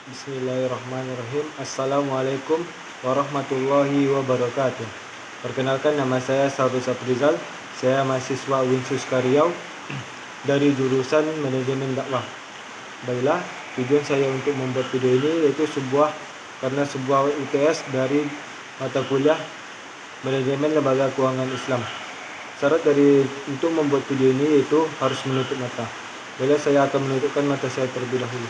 Bismillahirrahmanirrahim. Assalamualaikum warahmatullahi wabarakatuh. Perkenalkan, nama saya Sabri Saprizal. Saya mahasiswa Winsus Riau dari jurusan Manajemen Dakwah. Baiklah, tujuan saya untuk membuat video ini yaitu karena sebuah UTS dari mata kuliah Manajemen Lembaga Keuangan Islam. Syarat untuk membuat video ini yaitu harus menutup mata. Baiklah, saya akan menutupkan mata saya terlebih dahulu.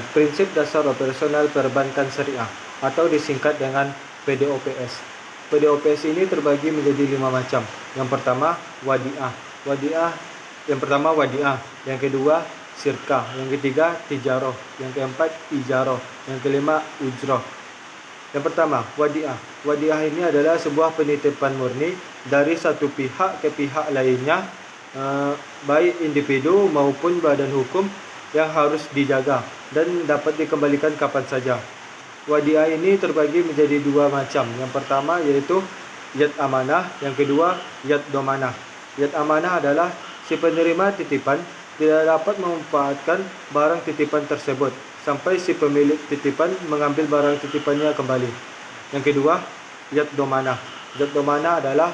Prinsip dasar operasional perbankan syariah atau disingkat dengan PDOPS. PDOPS ini terbagi menjadi 5 macam. Yang pertama wadiah. Yang kedua syirkah. Yang ketiga tijaroh. Yang keempat ijaroh. Yang kelima ujroh. Yang pertama wadiah. Wadiah ini adalah sebuah penitipan murni dari satu pihak ke pihak lainnya, baik individu maupun badan hukum, yang harus dijaga dan dapat dikembalikan kapan saja. Wadiah ini terbagi menjadi 2 macam. Yang pertama yaitu yad amanah, yang kedua yad domanah. Yad amanah adalah si penerima titipan tidak dapat memanfaatkan barang titipan tersebut sampai si pemilik titipan mengambil barang titipannya kembali. Yang kedua yad domanah. Yad domanah adalah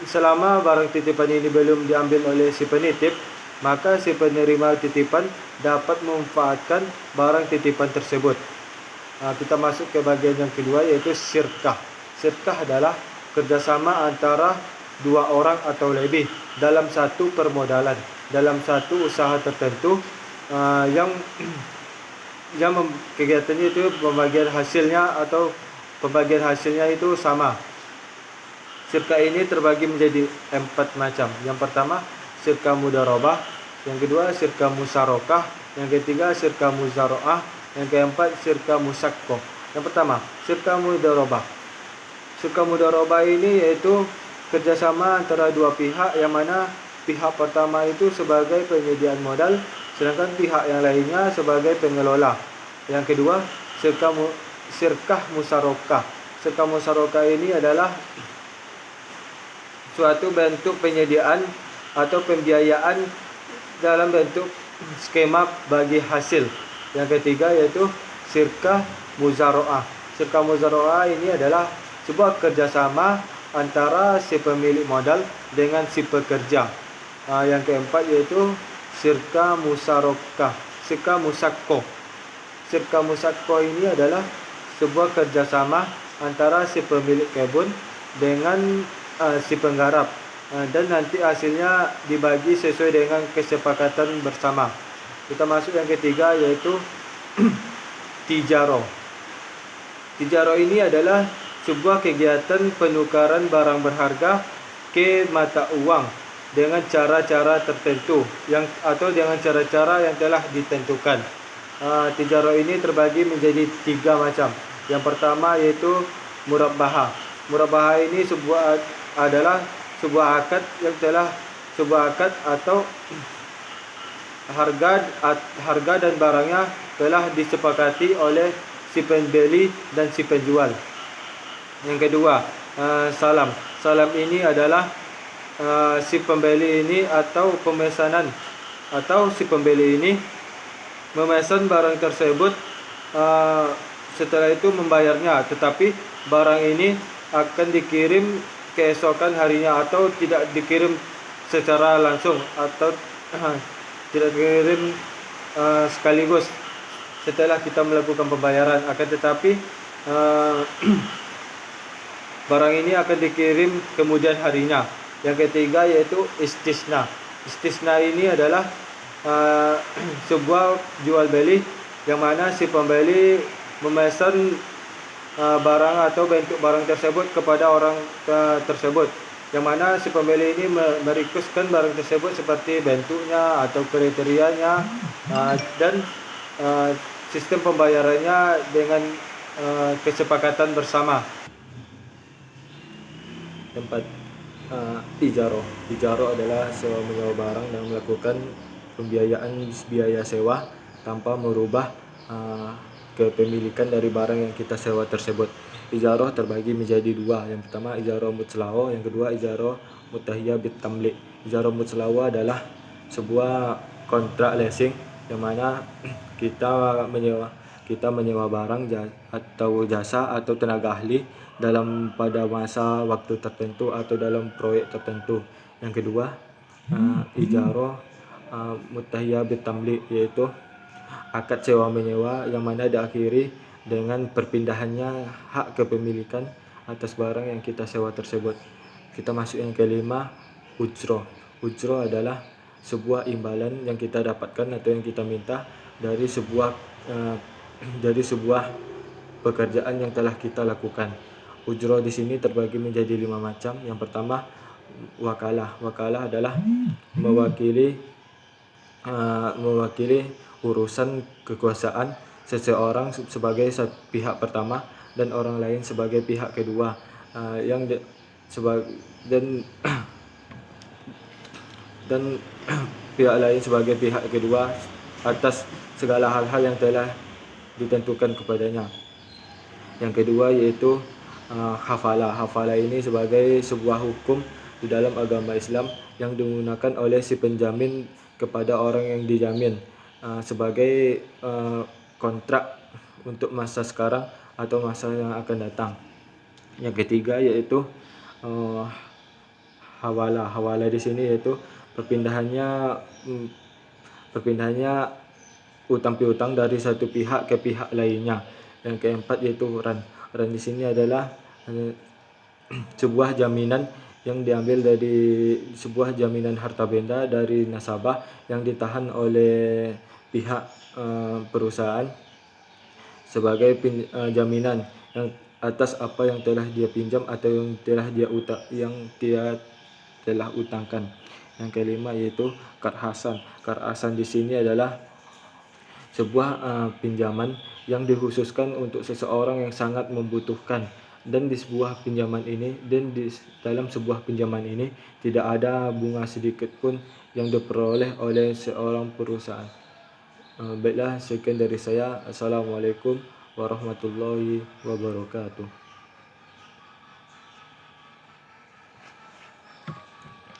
selama barang titipan ini belum diambil oleh si penitip, maka si penerima titipan dapat memanfaatkan barang titipan tersebut. Kita masuk ke bagian yang kedua yaitu syirkah. Syirkah adalah kerjasama antara 2 orang atau lebih dalam satu permodalan, dalam satu usaha tertentu, yang kegiatannya itu pembagian hasilnya itu sama. Syirkah ini terbagi menjadi 4 macam. Yang pertama syirkah mudharabah, yang kedua syirkah musyarakah, yang ketiga syirkah muzaraah, yang keempat syirkah musyaqqah. Yang pertama syirkah mudharabah. Syirkah mudharabah ini yaitu kerjasama antara 2 pihak, yang mana pihak pertama itu sebagai penyediaan modal, sedangkan pihak yang lainnya sebagai pengelola. Yang kedua syirkah musyarakah. Syirkah musyarakah ini adalah suatu bentuk penyediaan atau pembiayaan dalam bentuk skema bagi hasil. Yang ketiga yaitu syirkah muzaraah. Syirkah muzaraah ini adalah sebuah kerjasama antara si pemilik modal dengan si pekerja. Yang keempat yaitu syirkah musyarakah. Syirkah musyaqqah. Syirkah musyaqqah ini adalah sebuah kerjasama antara si pemilik kebun dengan si penggarap, dan nanti hasilnya dibagi sesuai dengan kesepakatan bersama. Kita masuk yang ketiga yaitu tijaroh. Tijaroh ini adalah sebuah kegiatan penukaran barang berharga ke mata uang dengan cara-cara tertentu atau dengan cara-cara yang telah ditentukan. Tijaroh ini terbagi menjadi 3 macam. Yang pertama yaitu murabbahah. Murabbahah ini adalah sebuah akad atau harga dan barangnya telah disepakati oleh si pembeli dan si penjual. Yang kedua salam. Salam ini adalah si pembeli ini atau pemesanan, atau si pembeli ini memesan barang tersebut, setelah itu membayarnya, tetapi barang ini akan dikirim keesokan harinya atau tidak dikirim secara langsung, atau tidak dikirim sekaligus setelah kita melakukan pembayaran, akan tetapi barang ini akan dikirim kemudian harinya. Yang ketiga yaitu istisna. Istisna ini adalah sebuah jual beli, yang mana si pembeli memesan barang atau bentuk barang tersebut kepada orang tersebut, yang mana si pembeli ini merequestkan barang tersebut seperti bentuknya atau kriterianya, dan sistem pembayarannya dengan kesepakatan bersama. Ijaroh. Ijaroh adalah sewa menyewa barang dan melakukan pembiayaan biaya sewa tanpa merubah kepemilikan dari barang yang kita sewa tersebut. Ijaroh terbagi menjadi dua. Yang pertama ijaroh mutslawo, yang kedua ijaroh mutahiyah bitamlik. Ijaroh mutslawo adalah sebuah kontrak leasing yang mana kita menyewa barang atau jasa atau tenaga ahli pada masa waktu tertentu atau dalam proyek tertentu. Yang kedua ijaroh mutahiyah bitamlik, yaitu akad sewa menyewa yang mana diakhiri dengan perpindahannya hak kepemilikan atas barang yang kita sewa tersebut. Kita masuk yang kelima, ujroh. Ujroh adalah sebuah imbalan yang kita dapatkan atau yang kita minta dari sebuah pekerjaan yang telah kita lakukan. Ujroh di sini terbagi menjadi 5 macam. Yang pertama wakalah. Wakalah adalah mewakili urusan kekuasaan seseorang sebagai pihak pertama dan orang lain sebagai pihak kedua, dan pihak lain sebagai pihak kedua atas segala hal-hal yang telah ditentukan kepadanya. Yang kedua yaitu hafalah. Hafalah ini sebagai sebuah hukum di dalam agama Islam yang digunakan oleh si penjamin kepada orang yang dijamin sebagai kontrak untuk masa sekarang atau masa yang akan datang. Yang ketiga yaitu hawalah. Hawalah di sini yaitu perpindahannya utang piutang dari satu pihak ke pihak lainnya. Yang keempat yaitu ran. Ran di sini adalah sebuah jaminan yang diambil dari sebuah jaminan harta benda dari nasabah yang ditahan oleh pihak perusahaan sebagai jaminan yang atas apa yang telah dia pinjam atau yang dia telah utangkan. Yang kelima yaitu qarhasan. Qarhasan di sini adalah sebuah pinjaman yang dikhususkan untuk seseorang yang sangat membutuhkan, dan di dalam sebuah pinjaman ini tidak ada bunga sedikit pun yang diperoleh oleh seorang perusahaan. Baiklah, sekian dari saya. Assalamualaikum warahmatullahi wabarakatuh.